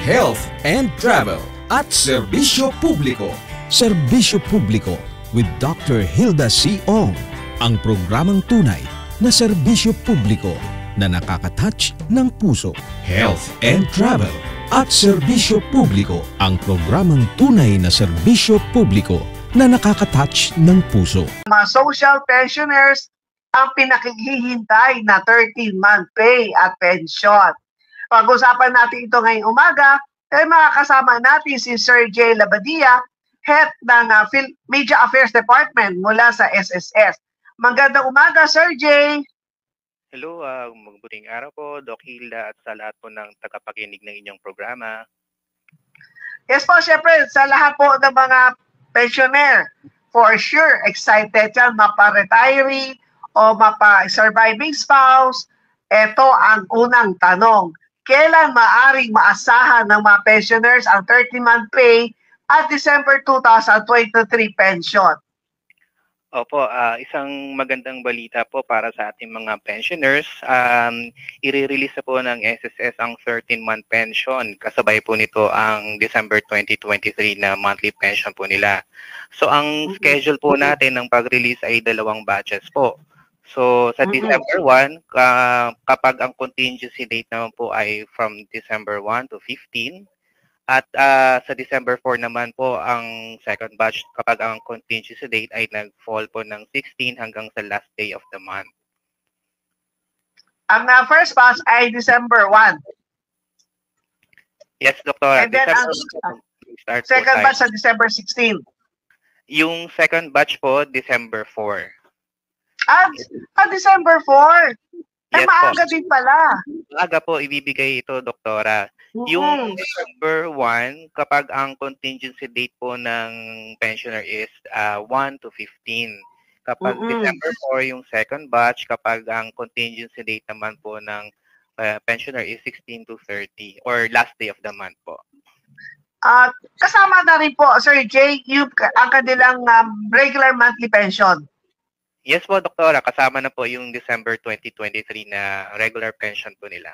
Health and Travel at Serbisyo Publiko. Serbisyo Publiko with Dr. Hilda C. Ong. Ang programang tunay na serbisyo publiko na nakaka-touch ng puso. Health and Travel at Serbisyo Publiko. Ang programang tunay na serbisyo publiko na nakaka-touch ng puso. Mga social pensioners ang pinakighihintay na 13-month pay at pension. Pag-usapan natin ito ngayong umaga, makakasama natin si Sir J. Labadia, Head ng Media Affairs Department mula sa SSS. Magandang umaga, Sir J. Hello, mabuting araw po, Doc Hilda, at sa lahat po ng tagapakinig ng inyong programa. Yes po, syempre, sa lahat po ng mga pensioner, for sure, excited yan, mapa-retiree o mapa-surviving spouse. Ito ang unang tanong. Kailan maaring maasahan ng mga pensioners ang 30-month pay at December 2023 pension? Opo, isang magandang balita po para sa ating mga pensioners. I-release na po ng SSS ang 13-month pension. Kasabay po nito ang December 2023 na monthly pension po nila. So ang schedule po natin ng pag-release ay 2 batches po. So, sa December 1, kapag ang contingency date naman po ay from December 1 to 15, at sa December 4 naman po ang second batch kapag ang contingency date ay nag-fall po ng 16 hanggang sa last day of the month. Ang first batch ay December 1. Yes, Doktora. And then ang second batch sa December 16. Yung second batch po, December 4. December 4. Yes, maaga po. din pala. Maaga po ibibigay ito, Doktora. Yung December 1, kapag ang contingency date po ng pensioner is 1 to 15. Kapag December 4 yung second batch, kapag ang contingency date naman po ng pensioner is 16 to 30 or last day of the month po. Kasama na rin po, Sir Jay, ang kanilang regular monthly pension. Yes po, Doktora. Kasama na po yung December 2023 na regular pension po nila.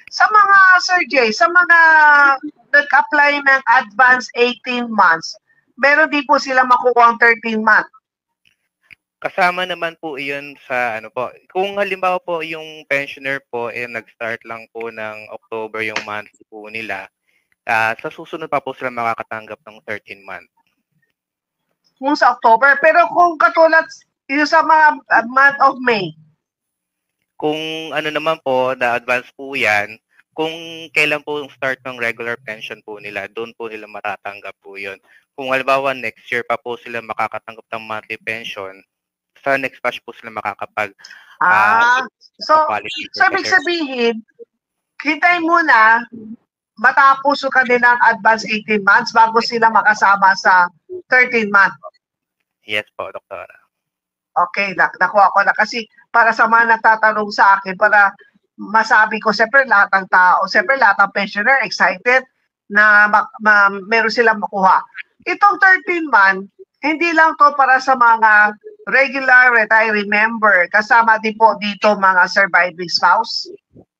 Sa mga, Sir Jay, sa mga nag-apply ng advance 18 months, meron din po sila makukuha ang 13 months. Kasama naman po iyon sa ano po. Kung halimbawa po yung pensioner po nag-start lang po ng October yung monthly po nila, sa susunod pa po sila makakatanggap ng 13 months. Kung sa October, pero kung katulad yung sa mga month of May. Kung ano naman po, na-advance po yan, kung kailan po yung start ng regular pension po nila, doon po nila matatanggap po yun. Kung halimbawa next year pa po sila makakatanggap ng monthly pension, sa next batch po sila makakapag so ibig sabihin, hintayin muna matapos yung kanilang advance 18 months bago sila makasama sa 13 months. Yes po, Doktora. Okay, nakuha ko na kasi para sa mga natatanong sa akin, para masabi ko, siyempre lahat ng tao, siyempre lahat ng pensioner excited na meron silang makuha. Itong 13 month, hindi lang to para sa mga regular retiree member, kasama din po dito mga surviving spouse.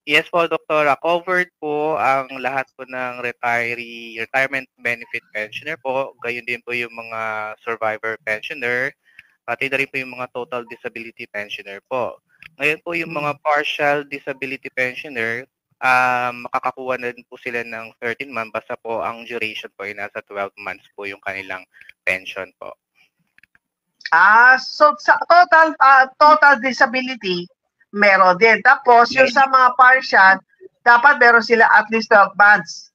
Yes po, Doktora. Covered po ang lahat po ng retirement benefit pensioner po. Gayon din po yung mga survivor pensioner. Pati na rin po yung mga total disability pensioner po. Ngayon po yung mga partial disability pensioner, makakakuha na din po sila ng 13 months basta po ang duration po ay nasa 12 months po yung kanilang pension po. So sa total disability, meron din. Tapos yung sa mga partial, dapat meron sila at least 12 months.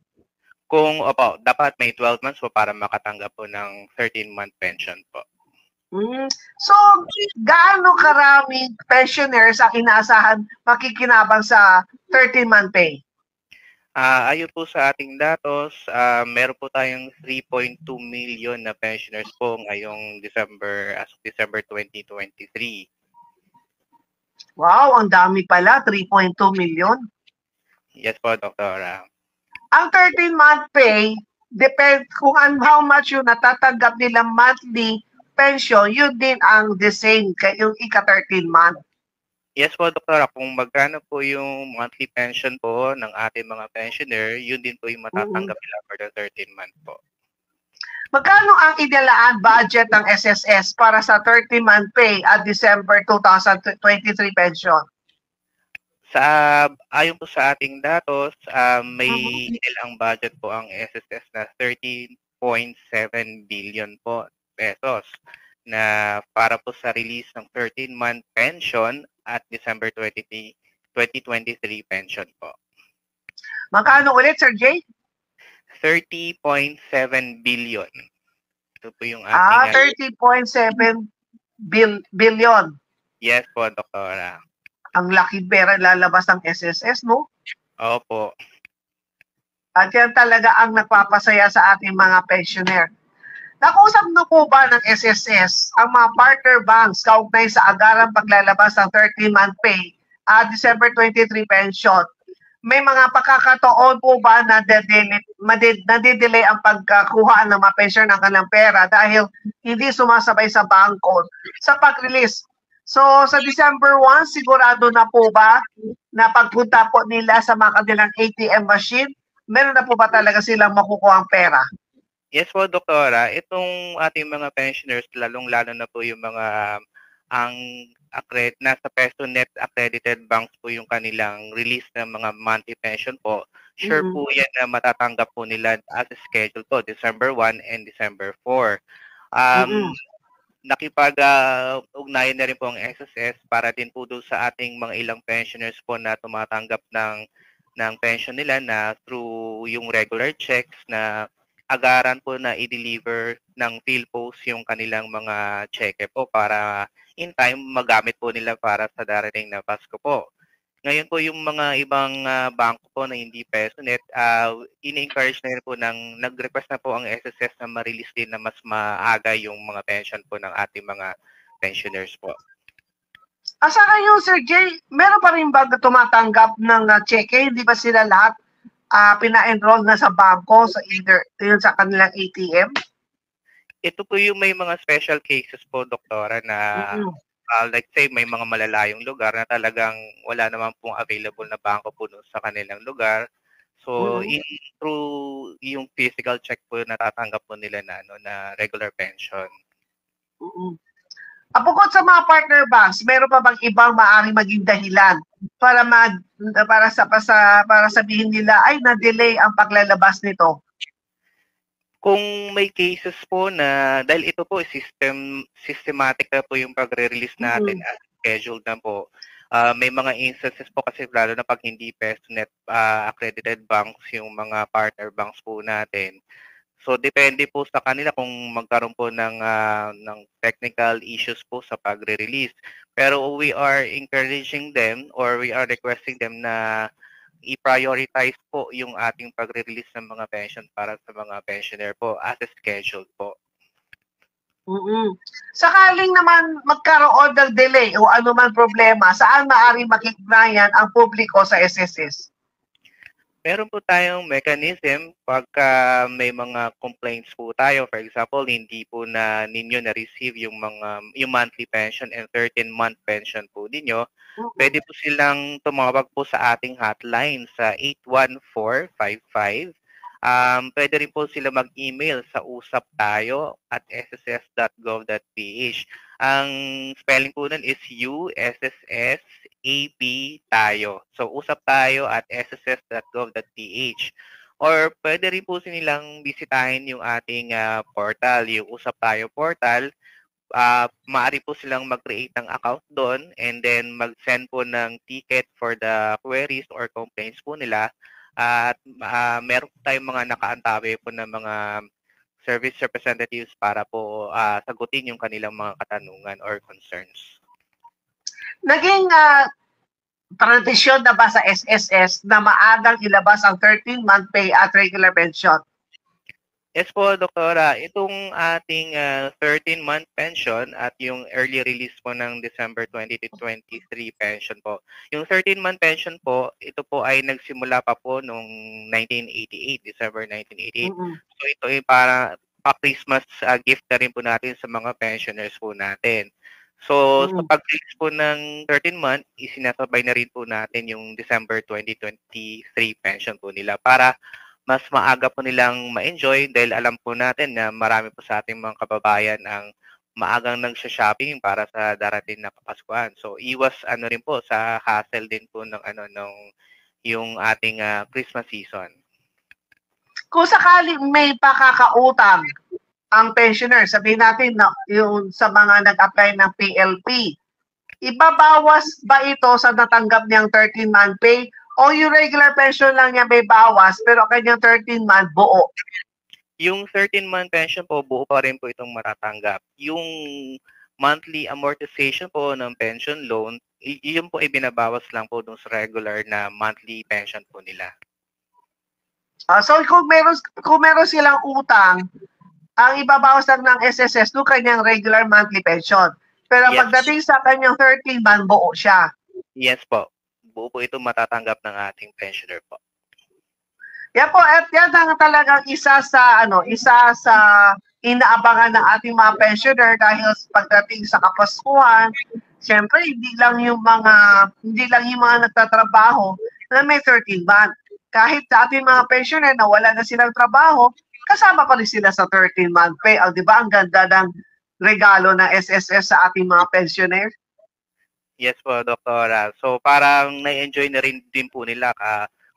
Dapat may 12 months po para makatanggap po ng 13-month pension po. So, gaano karaming pensioners ang inaasahan makikinabang sa 13-month pay? Ayon po sa ating datos, meron po tayong 3.2 million na pensioners po ngayong December 2023. Wow, ang dami pala, 3.2 million. Yes po, Doktora. Ang 13-month pay, depend kung how much yung natatanggap nilang monthly pension, yun din ang the same, yung ika-13 month. Yes po, Doktora. Kung magkano po yung monthly pension po ng ating mga pensioner, yun din po yung matatanggap nila for the 13 month po. Magkano ang inilaan budget ng SSS para sa 30-month pay at December 2023 pension? Ayon po sa ating datos, may inilang budget po ang SSS na 13.7 billion po pesos na para po sa release ng 13-month pension at December 2023 pension po. Magkano ulit, Sir Jay? 30.7 billion. Ito po yung ating... 30.7 billion. Yes po, Doktora. Ang laki pera lalabas ng SSS, no? Opo. At yan talaga ang nagpapasaya sa ating mga pensioner. Nakausap na po ba ng SSS ang mga partner banks kaugnay sa agarang paglalabas ng 30-month pay at December 23 pension? May mga pagkakataon po ba na nadidelay ang pagkakuha ng mga pension ng kanilang pera dahil hindi sumasabay sa bangko sa pag-release? So, sa December 1, sigurado na po ba na pagpunta po nila sa mga kanilang ATM machine, meron na po ba talaga silang makukuha ang pera? Yes po, Doktora. Itong ating mga pensioners, lalong-lalo na po yung mga nasa PesoNet accredited banks po yung kanilang release ng mga monthly pension po. Sure po yan na matatanggap po nila as schedule po, December 1 and December 4. Nakipag-ugnayan na rin po ang SSS para din po doon sa ating mga ilang pensioners po na tumatanggap ng pension nila na through yung regular checks na agaran po na i-deliver ng PhilPost yung kanilang mga cheque po para in time magamit po nila para sa darating na Pasko po. Ngayon po yung mga ibang bangko po na hindi PesoNet, ini-encourage na rin po nag-request na po ang SSS na ma-release din na mas maaga yung mga pension po ng ating mga pensioners po. Asa kayo, Sir Jay, meron pa rin ba tumatanggap ng cheque? Hindi ba sila lahat pina-enroll na sa bangko, sa either yun sa kanilang ATM? Ito po yung may mga special cases po, Doktora, na like say may mga malalayong lugar na talagang wala naman pong available na bangko po sa kanilang lugar. So, through yung physical check po natatanggap po nila na regular pension. Bukod sa mga partner banks, meron pa bang ibang maaaring maging dahilan para sabihin nila ay na-delay ang paglalabas nito? Kung may cases po na, dahil ito po systematic na po yung pagre-release natin as scheduled na po, may mga instances po kasi lalo na pag hindi PesoNet accredited banks yung mga partner banks po natin. So depende po sa kanila kung magkaroon po ng technical issues po sa pagre-release. Pero we are encouraging them or we are requesting them na i-prioritize po yung ating pagre-release ng mga pension para sa mga pensioner po as scheduled po. Sakaling naman magkaroon ng delay o anuman problema, saan maaaring makikinayan ang publiko sa SSS? Meron po tayong mechanism pagka may mga complaints po tayo. For example, hindi po na ninyo na-receive yung monthly pension and 13-month pension po ninyo. Pwede po silang tumawag po sa ating hotline sa 81455. Pwede rin po sila mag-email sa usaptayo@sss.gov.ph. Ang spelling po nun is USSSAP tayo. So, usaptayo@sss.gov.ph. Or pwede rin po silang bisitahin yung ating portal, yung Usap Tayo portal. Maaari po silang mag-create ng account doon and then mag-send po ng ticket for the queries or complaints po nila. At meron po tayong mga nakaantabi po ng mga service representatives para po sagutin yung kanilang mga katanungan or concerns. Naging tradisyon na ba sa SSS na maagang ilabas ang 13-month pay at regular pension? Yes po, Doktora. Itong ating 13-month pension at yung early release po ng December 2023 pension po. Yung 13-month pension po, ito po ay nagsimula pa po noong 1988, December 1988. So ito ay para pa-Christmas gift na rin po natin sa mga pensioners po natin. So, sa pag-release po ng 13 month, isinasabay na rin po natin yung December 2023 pension po nila para mas maaga po nilang ma-enjoy dahil alam po natin na marami po sa ating mga kababayan ang maagang nagsha-shopping para sa darating na Kapaskuhan. So, iwas rin po sa hassle din po ng yung ating Christmas season. Kung sakali may pakakautang ang pensioner, sabihin natin na yung sa mga nag-apply ng PLP, ibabawas ba ito sa natanggap niyang 13-month pay o yung regular pension lang niya may bawas pero kanyang 13-month buo? Yung 13-month pension po, buo pa rin po itong matatanggap. Yung monthly amortization po ng pension loan, yun po ay binabawas lang po dun sa regular na monthly pension po nila. So kung meron silang utang, ang ibabawas lang ng SSS no kanyang regular monthly pension. Pero Yes. pagdating sa kanyang 13-month buo siya. Yes po. Buo po ito matatanggap ng ating pensioner po. Yan po, at yan ang talagang isa sa inaabangan ng ating mga pensioner dahil pagdating sa Kapaskuhan, siyempre hindi lang yung mga nagtatrabaho na may 13 month. Kahit sa ating mga pensioner na wala na silang trabaho, kasama pa rin sila sa 13-month pay. Di ba ang ganda ng regalo ng SSS sa ating mga pensioner? Yes po, Doktora. So parang na-enjoy na rin din po nila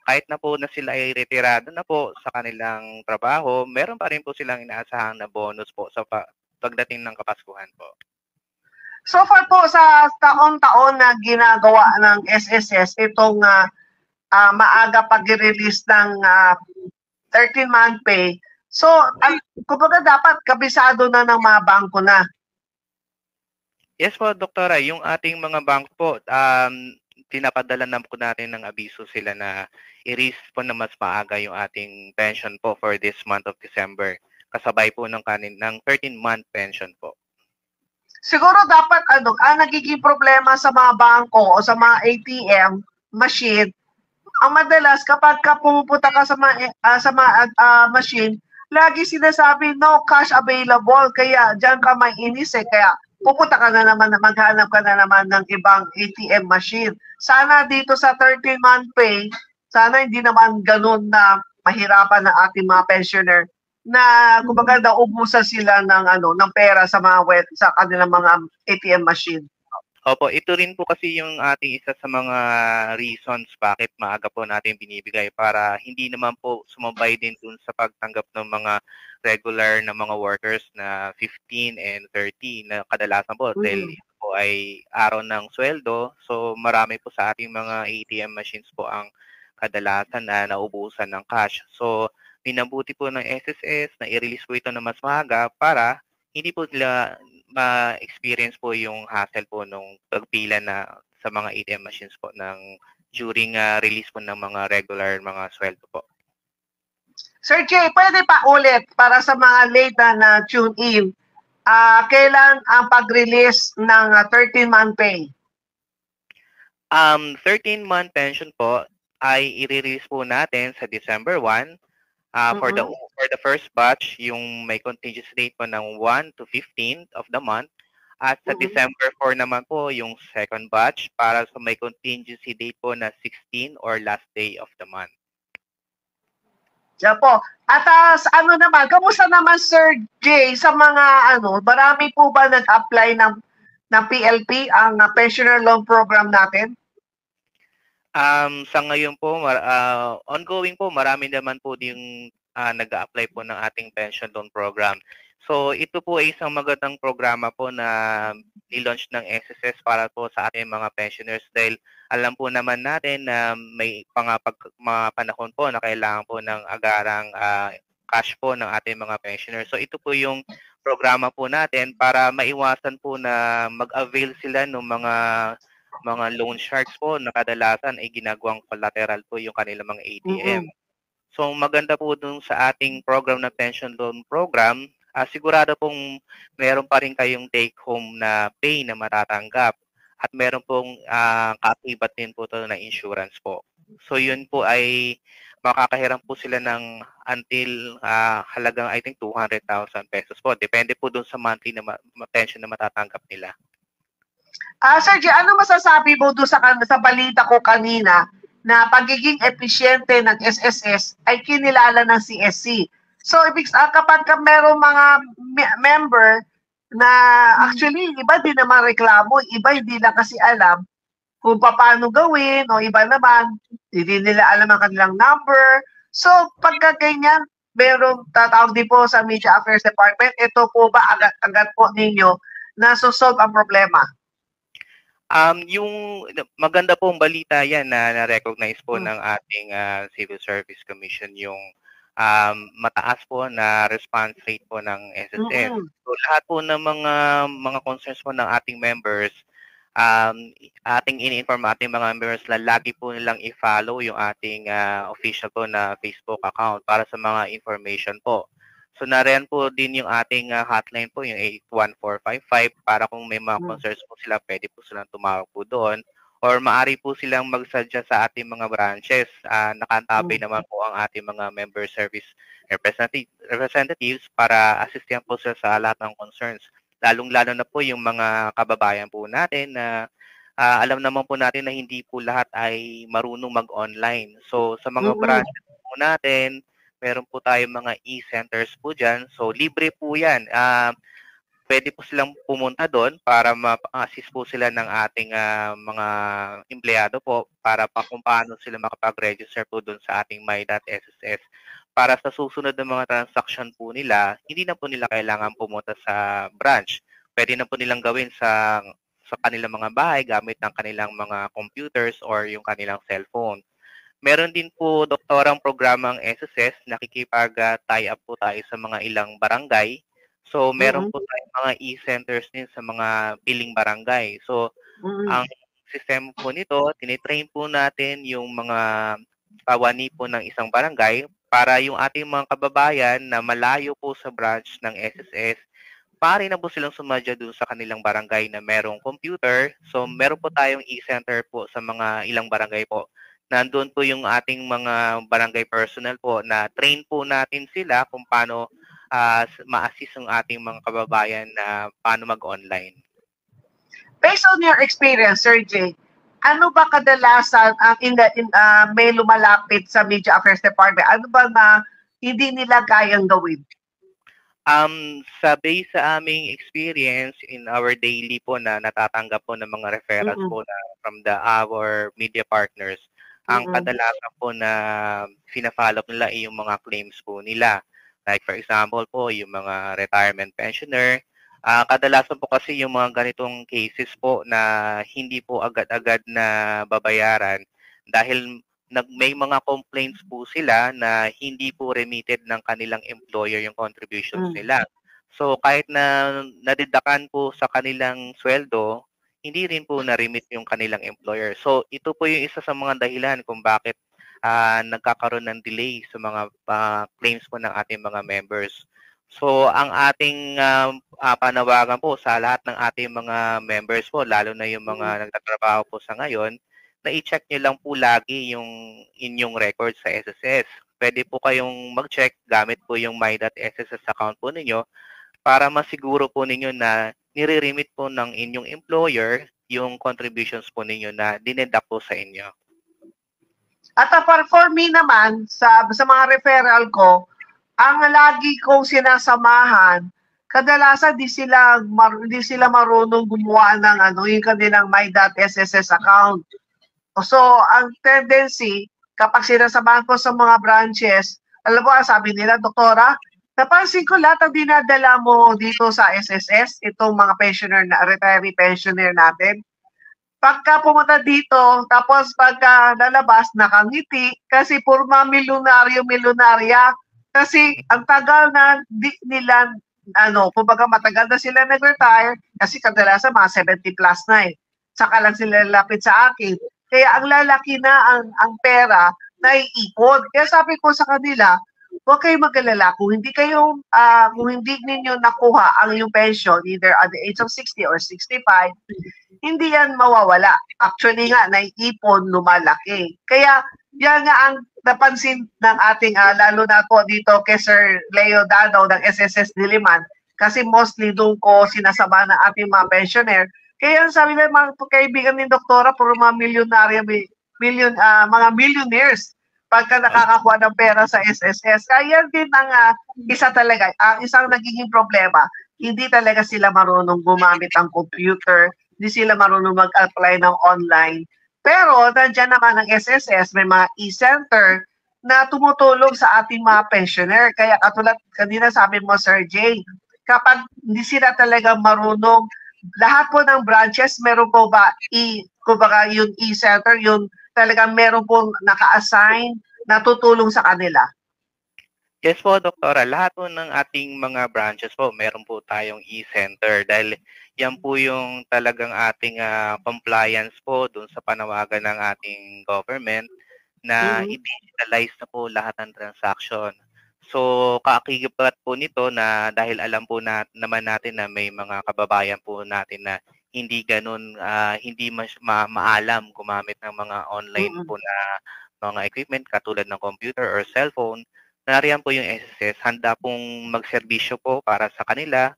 kahit na po na sila ay retirado na po sa kanilang trabaho, meron pa rin po silang inaasahan na bonus po sa pagdating ng Kapaskuhan po. So far po sa taon-taon na ginagawa ng SSS itong maaga pag-release ng 13-month pay. So, kumbaga dapat kabisado na ng mga bangko na. Yes po, Doktora. Yung ating mga bangko po, tinapadala na po natin ng abiso sila na i-release po na mas maaga yung ating pension po for this month of December. Kasabay po ng 13-month pension po. Siguro dapat ang nagiging problema sa mga bangko o sa mga ATM machine, ang madalas kapag pumupunta ka sa mga machine, lagi sinasabi no cash available, kaya diyan ka may inis kaya pupunta ka na naman, maghanap ka na naman ng ibang ATM machine. Sana dito sa 13-month pay, sana hindi naman ganun na mahirapan ng ating mga pensioner na kumbaga naubusan sila ng pera sa sa kanilang mga ATM machine. Opo, ito rin po kasi yung ating isa sa mga reasons bakit maaga po natin binibigay para hindi naman po sumabay din dun sa pagtanggap ng mga regular na mga workers na 15 and 30 na kadalasan po dahil ito po ay araw ng sweldo. So marami po sa ating mga ATM machines po ang kadalasan na naubusan ng cash. So minabuti po ng SSS na i-release po ito na mas maaga para hindi po nila ma-experience po yung hassle po nung pagpila na sa mga ATM machines po during release po ng mga regular mga sweldo po. Sir Jay, pwede pa ulit para sa mga late na tune in, kailan ang pag-release ng 13-month pay? 13-month pension po ay i-release po natin sa December 1. For the first batch, yung may contingency date po ng 1 to 15th of the month. At sa December 4 naman po, yung second batch para sa may contingency date po na 16 or last day of the month. Yan po. At naman, kamusta naman Sir Jay sa mga marami po ba nag-apply ng PLP, ang Pensioner Loan Program natin? Sa ngayon po, ongoing po, marami naman po yung nag-a-apply po ng ating pension loan program. So ito po ay isang magandang programa po na i-launch ng SSS para po sa ating mga pensioners dahil alam po naman natin na may mga panahon po na kailangan po ng agarang cash po ng ating mga pensioners. So ito po yung programa po natin para maiwasan po na mag-avail sila ng mga loan sharks po na kadalasan ay ginagawang collateral po yung kanilang mga ATM. So maganda po dun sa ating program na pension loan program, sigurado pong meron pa rin kayong take home na pay na matatanggap at meron pong kaakibat din po ito na insurance po. So yun po ay makakahiram po sila ng until halagang I think 200,000 pesos po. Depende po dun sa monthly na pension na matatanggap nila. Sir J, ano masasabi mo doon sa balita ko kanina na pagiging episyente ng SSS ay kinilala ng CSC? So, kapag merong mga member na actually, iba din naman reklamo, iba hindi lang kasi alam kung paano gawin, o iba naman, hindi nila alam ang kanilang number. So, pagka ganyan, merong tatawag din po sa Media Affairs Department, ito po ba agad-agad po ninyo na solve ang problema? Yung maganda pong balita yan na na-recognize po ng ating Civil Service Commission yung mataas po na response rate po ng SSS. So lahat po ng mga concerns po ng ating members, ating ini-inform ating mga members na lagi po nilang i-follow yung ating official po na Facebook account para sa mga information po. So nariyan po din yung ating hotline po, yung 81455, para kung may mga concerns po sila, pwede po silang tumawag po doon. Or maaari po silang magsadya sa ating mga branches. Nakantabay naman po ang ating mga member service representatives para assistan po sila sa lahat ng concerns. Lalong-lalo na po yung mga kababayan po natin na alam naman po natin na hindi po lahat ay marunong mag-online. So sa mga branches po natin, meron po tayong mga e-centers po dyan. So, libre po yan. Pwede po silang pumunta doon para ma-assist po sila ng ating mga empleyado po para kung paano sila makapag-register po doon sa ating my.sss. Para sa susunod na mga transaction po nila, hindi na po nila kailangan pumunta sa branch. Pwede na po nilang gawin sa kanilang mga bahay gamit ng kanilang mga computers or yung kanilang cellphone. Meron din po doktorang programang SSS, nakikipag-tie up po tayo sa mga ilang barangay. So, meron po tayong mga e-centers din sa mga piling barangay. So, ang sistema po nito, tinitrain po natin yung mga kawani po ng isang barangay para yung ating mga kababayan na malayo po sa branch ng SSS, pare na po silang sumadya doon sa kanilang barangay na merong computer. So, meron po tayong e-center po sa mga ilang barangay po. Nandun po yung ating mga barangay personnel po na train po natin sila kung paano ma-assist ang ating mga kababayan na paano mag-online. Based on your experience, Sir J, ano ba kadalasan may lumalapit sa Media Affairs Department? Ano ba na hindi nila kayang gawin? Sa base sa aming experience in our daily po na natatanggap po ng mga referrals po na from our media partners, ang kadalasan po na fina-follow nila ay yung mga claims po nila. Like for example po, yung mga retirement pensioner. Kadalasan po kasi yung mga ganitong cases po na hindi po agad-agad na babayaran dahil may mga complaints po sila na hindi po remitted ng kanilang employer yung contributions nila. So kahit na nadidakan po sa kanilang sweldo, hindi rin po na-remit yung kanilang employer. So, ito po yung isa sa mga dahilan kung bakit nagkakaroon ng delay sa mga claims po ng ating mga members. So, ang ating panawagan po sa lahat ng ating mga members po, lalo na yung mga nagtatrabaho po sa ngayon, na i-check nyo lang po lagi yung inyong record sa SSS. Pwede po kayong mag-check gamit po yung my.sss account po ninyo para masiguro po ninyo na nire-remit po ng inyong employer yung contributions po ninyo na dineduct po sa inyo. At for me naman, sa mga referral ko, ang lagi kong sinasamahan, kadalasan di sila marunong gumawa ng yung kanilang my.sss account. So, ang tendency, kapag sinasamahan ko sa mga branches, alam mo, sabi nila, Doktora, napansin ko lahat ang dinadala mo dito sa SSS, itong mga pensioner na retiree pensioner natin. Pagka pumunta dito, tapos pagka lalabas, nakangiti, kasi purma milyonaryo-milyonarya. Kasi ang tagal na nila, kumbaga matagal na sila nag-retire, kasi kadalasan mga 70 plus na eh. Saka lang sila lapit sa akin. Kaya ang lalaki na ang pera na iipon. Kaya sabi ko sa kanila, huwag kayong mag-alala kung hindi ninyo nakuha ang iyong pension either at the age of 60 or 65, hindi yan mawawala. Actually nga, naiipon, lumalaki. Kaya yan nga ang napansin ng ating, lalo na po dito kay Sir Leo Dano ng SSS Diliman, kasi mostly doon ko sinasama ng ating mga pensioner. Kaya sabi ng mga kaibigan ni Doktora, puro mga milyonarya, mga millionaires pagka nakakakuha ng pera sa SSS. Kaya din ang isa talaga, ang isang nagiging problema, hindi talaga sila marunong gumamit ng computer, hindi sila marunong mag-apply ng online. Pero nandiyan naman ang SSS, may mga e-center na tumutulong sa ating mga pensioner. Kaya katulad kanina sabi mo, Sir Jay, kapag hindi sila talaga marunong, lahat po ng branches, meron po ba kumbaga yung e-center, yung talagang meron pong naka-assign na tutulong sa kanila? Yes po, Doktora. Lahat po ng ating mga branches po, meron po tayong e-center dahil yan po yung talagang ating compliance po dun sa panawagan ng ating government na i-digitalize na po lahat ng transaction. So, kaakibat po nito na dahil alam po naman natin na may mga kababayan po natin na hindi ganun, hindi maalam gumamit ng mga online po na mga equipment katulad ng computer or cellphone. Nariyan po yung SSS, handa pong magserbisyo po para sa kanila,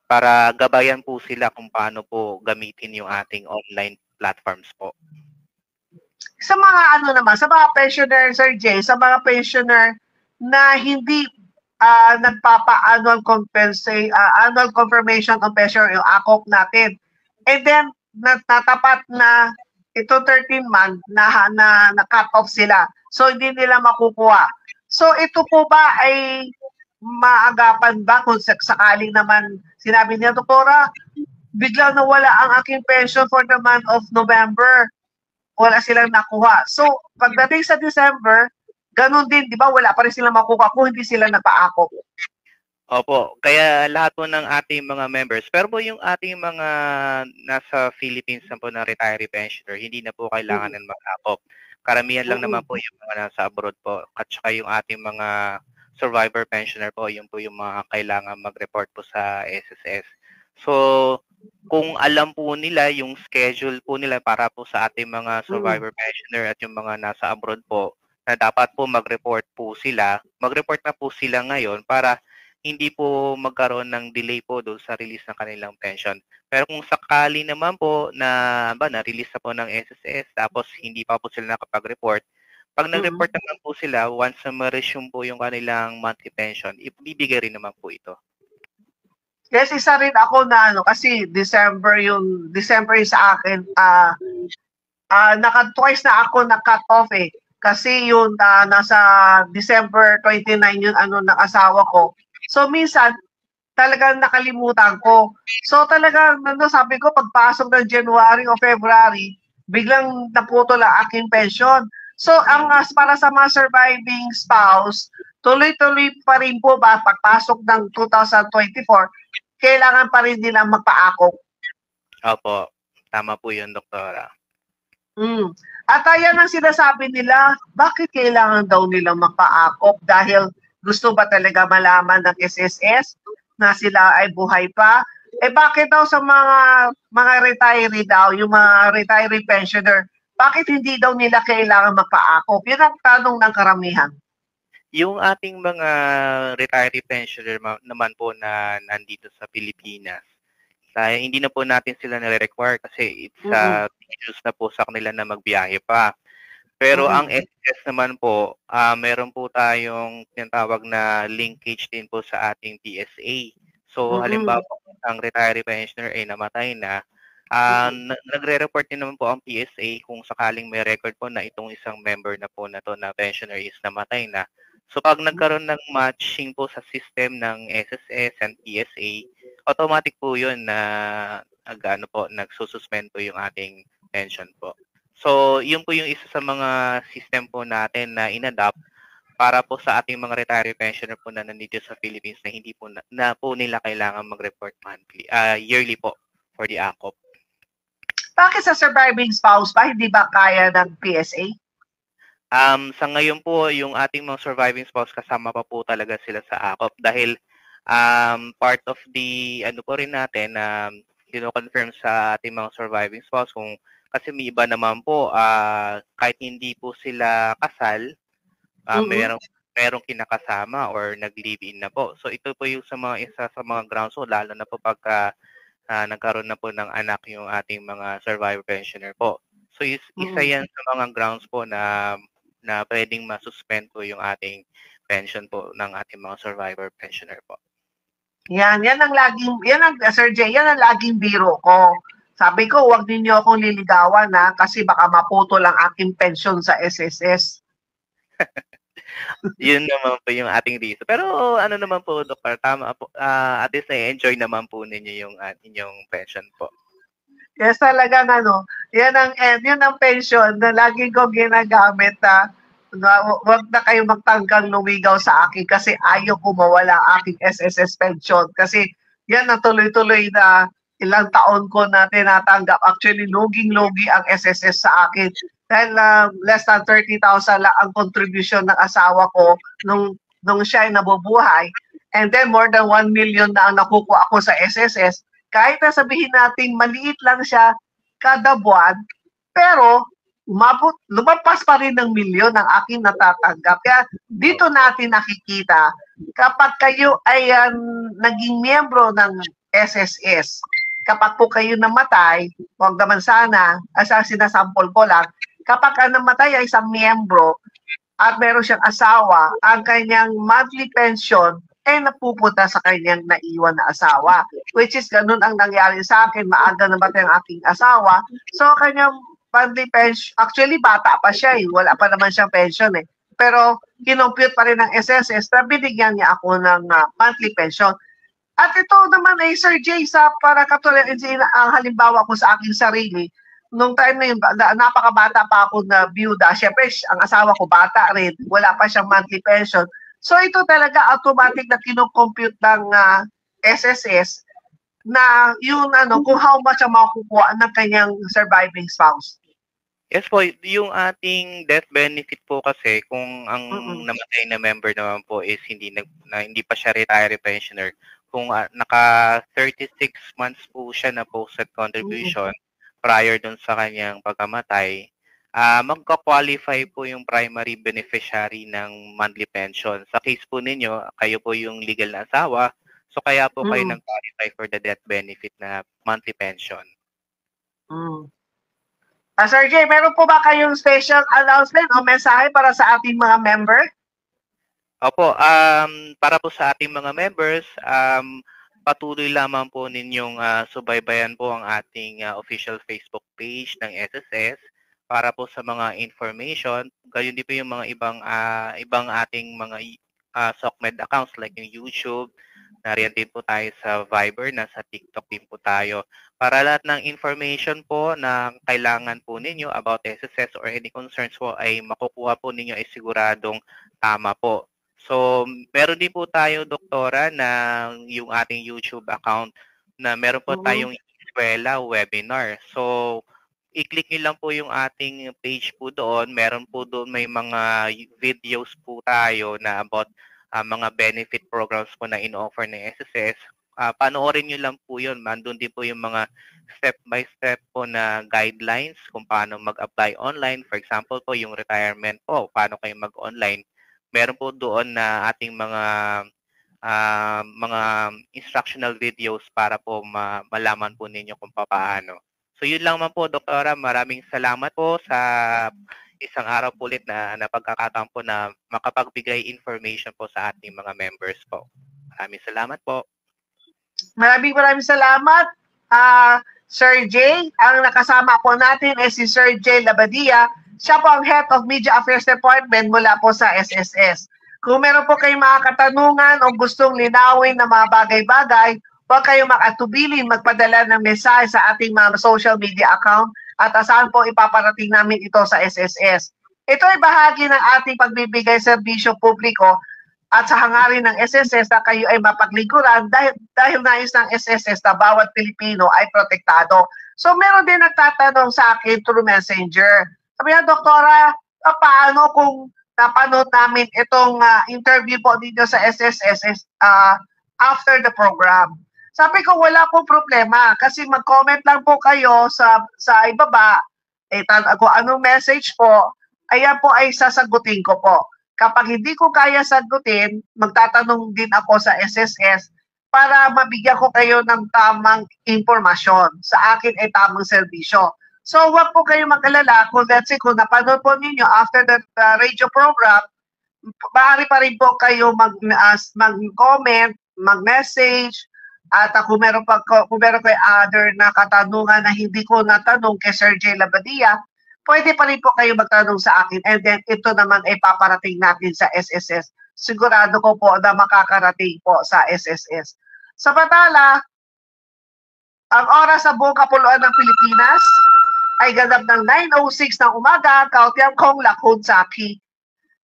para gabayan po sila kung paano po gamitin yung ating online platforms po. Sa mga naman, sa mga pensioner, Sir Jay, sa mga pensioner na hindi nagpapa-annual annual confirmation of pension, yung ACOP natin. And then, natapat na ito 13-month na cut off sila. So, hindi nila makukuha. So, ito po ba ay maagapan ba kung sakaling naman sinabi niya, Doktora, biglang nawala ang aking pension for the month of November. Wala silang nakuha. So, pagdating sa December, ganun din, di ba? Wala pa rin silang makuha kung hindi sila nagpa-ACOP. Opo, kaya lahat po ng ating mga members, pero po yung ating mga nasa Philippines na po na retiree pensioner, hindi na po kailangan ng mag-ACOP. Karamihan lang naman po yung mga nasa abroad po, at saka yung ating mga survivor pensioner po, yung po yung mga kailangan mag-report po sa SSS. So, kung alam po nila yung schedule po nila para po sa ating mga survivor pensioner at yung mga nasa abroad po, na dapat po mag-report po sila, mag-report na po sila ngayon para hindi po magkaroon ng delay po doon sa release ng kanilang pension. Pero kung sakali naman po na na-release na po ng SSS tapos hindi pa po sila nakapag-report, pag nag-report naman po sila, once na ma-resume po yung kanilang monthly pension, ibibigay rin naman po ito. Yes, isa rin ako na kasi December yung sa akin, twice na ako na-cut off eh. Kasi yung nasa December 29 yung ng asawa ko. So minsan, talagang nakalimutan ko. So talagang, sabi ko, pagpasok ng January o February, biglang naputol ang aking pension. So ang para sa mga surviving spouse, tuloy-tuloy pa rin po ba pagpasok ng 2024, kailangan pa rin nilang magpa-ACOP. Opo, tama po yun, Doktora. At ayan ang sinasabi nila, bakit kailangan daw nilang magpa-ACOP? Dahil gusto ba talaga malaman ng SSS na sila ay buhay pa? Eh bakit daw sa mga retiree daw, yung mga retiree pensioner, bakit hindi daw nila kailangan magpa-ACOP? Yun ang tanong ng karamihan. Yung ating mga retiree pensioner naman po na nandito sa Pilipinas, hindi na po natin sila nare-require kasi it's issues na po sa kanila na magbiyahe pa. Pero ang SSS naman po, meron po tayong tinatawag na linkage din po sa ating PSA. So, halimbawa ang retiree pensioner ay namatay na, nagre-report din naman po ang PSA kung sakaling may record po na itong isang member na po na to na pensioner is namatay na. So, pag nagkaroon ng matching po sa system ng SSS and PSA, automatic po yun na nagsususpend po yung ating pension po. So, yun po yung isa sa mga system po natin na in-adapt para po sa ating mga retiree pensioner po na nandito sa Philippines na hindi po na po nila kailangan mag-report monthly, yearly po for the ACOP. Bakit sa surviving spouse ba hindi ba kaya ng PSA? Sa ngayon po, yung ating mga surviving spouse kasama pa po talaga sila sa ACOP dahil part of the po rin natin confirm sa ating mga surviving spouse kasi may iba naman po kahit hindi po sila kasal, merong kinakasama or nag-live-in na po. So ito po yung isa sa mga grounds lalo na po pagka nagkaroon na po ng anak yung ating mga survivor pensioner po. So isa yan sa mga grounds po na pwedeng masuspend po yung ating pension po ng ating mga survivor pensioner po. Yan ang Sir Jay, yan ang laging biro ko. Sabi ko, huwag ninyo akong liligawan kasi baka maputo lang aking pension sa SSS. Yun naman po yung ating reason. Pero ano naman po, Dr. Tama po, at least na-enjoy naman po ninyo yung inyong pension po. Yes, talagang yan ang pension na lagi ko ginagamit wag na kayo magtanggang lumigaw sa akin kasi ayaw ko mawala aking SSS pension. Kasi yan na tuloy-tuloy na ilang taon ko na tinatanggap. Actually, luging-lugi ang SSS sa akin. Dahil less than 30,000 lang ang contribution ng asawa ko nung siya ay nabubuhay. And then more than 1 million na ang nakukuha ko sa SSS. Kahit na sabihin natin maliit lang siya kada buwan, pero lumampas pa rin ng milyon ang aking natatanggap. Kaya dito natin nakikita, kapag kayo ay naging miyembro ng SSS, kapag po kayo namatay, huwag naman sana, asa sinasample ko lang, kapag namatay ay isang miyembro at meron siyang asawa, ang kanyang monthly pension ay napupunta sa kanyang naiwan na asawa. Which is ganun ang nangyari sa akin, maaga namatay ang aking asawa. So kanyang monthly pension, actually bata pa siya wala pa naman siyang pension Pero kinompute pa rin ng SSS na binigyan niya ako ng monthly pension. At ito naman ay Sir Jay, para katulad ang halimbawa ko sa aking sarili, nung time na yun, napakabata pa ako na byuda. Siyempre, ang asawa ko bata rin, wala pa siyang monthly pension. So ito talaga automatic na kinocompute ng SSS na yung kung how much ang makukuha ng kanyang surviving spouse. Yes po, yung ating death benefit po kasi kung ang namatay na member naman po is hindi pa siya retiree pensioner, kung naka 36 months po siya na posted contribution prior dun sa kanyang pagkamatay, magka-qualify po yung primary beneficiary ng monthly pension. Sa case po ninyo, kayo po yung legal na asawa, so kaya po kayo nag-qualify for the death benefit na monthly pension. Sir Jay, meron po ba kayong special announcement o mensahe para sa ating mga member? Opo, para po sa ating mga members, patuloy lamang po ninyong subaybayan po ang ating official Facebook page ng SSS para po sa mga information. Gayon din po yung mga ibang ating mga SOCMED accounts like yung YouTube. Nariyan din po tayo sa Viber, nasa TikTok din po tayo. Para lahat ng information po na kailangan po ninyo about SSS or any concerns po ay makukuha po ninyo ay siguradong tama po. So, meron din po tayo, Doktora, na yung ating YouTube account na meron po tayong eskwela webinar. So, i-click nyo lang po yung ating page po doon. Meron po doon may mga videos po tayo na about mga benefit programs po na in-offer ng SSS. Panoorin nyo lang po yun. Mandun din po yung mga step-by-step po na guidelines kung paano mag-apply online. For example po, yung retirement po, paano kayo mag-online. Meron po doon na ating mga instructional videos para po malaman po ninyo kung paano. So yun lang man po, Doktora. Maraming salamat po sa isang araw po ulit na pagkakataon po na makapagbigay information po sa ating mga members po. Maraming salamat po. Maraming salamat, Sir Jay. Ang nakasama po natin ay si Sir Jay Labadia. Siya po ang Head of Media Affairs Department mula po sa SSS. Kung meron po kayong mga katanungan o gustong linawin na mga bagay-bagay, huwag kayong makatubilin magpadala ng mensahe sa ating mga social media account at asahan po ipaparating namin ito sa SSS. Ito ay bahagi ng ating pagbibigay serbisyo publiko at sa hangarin ng SSS na kayo ay mapaglingkuran dahil nais ng SSS na bawat Pilipino ay protektado. So meron din nagtatanong sa akin through Messenger. Sabi niya, Doktora, paano kung napanood namin itong interview po dito sa SSS after the program? Sabi ko, wala po problema kasi mag-comment lang po kayo sa ibaba, kung anong message po, ayan po ay sasagutin ko po. Kapag hindi ko kaya sagutin, magtatanong din ako sa SSS para mabigyan ko kayo ng tamang impormasyon. Sa akin ay tamang serbisyo. So, huwag po kayo mag-alala kung let's say, kung napanood po ninyo after the radio program, maaari pa rin po kayo mag-comment, mag-message, at kung meron kayo other na katanungan na hindi ko natanong kay Sir J. Labadia, pwede pa rin po kayo magtanong sa akin, and then ito naman ay paparating natin sa SSS. Sigurado ko po na makakarating po sa SSS. Samantala, ang oras sa buong kapuluan ng Pilipinas ay ganap ng 9:06 ng umaga, Kautiang Kong Lakon Saki.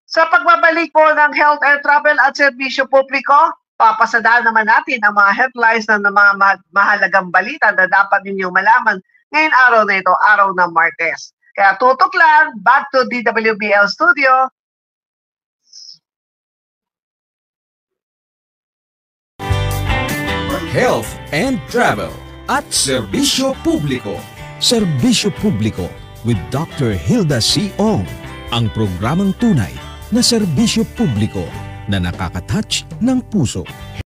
Sa pagbabalik po ng health and travel at serbisyo publiko, papasadaan naman natin ang mga headlines ng mga mahalagang balita na dapat ninyong malaman ngayong araw na ito, araw ng Martes. Kaya tutok lang, back to DWBL Studio. Health and Travel at Serbisyo Publiko. Serbisyo Publiko with Dr. Hilda C. Ong. Ang programang tunay na serbisyo publiko na nakaka-touch ng puso.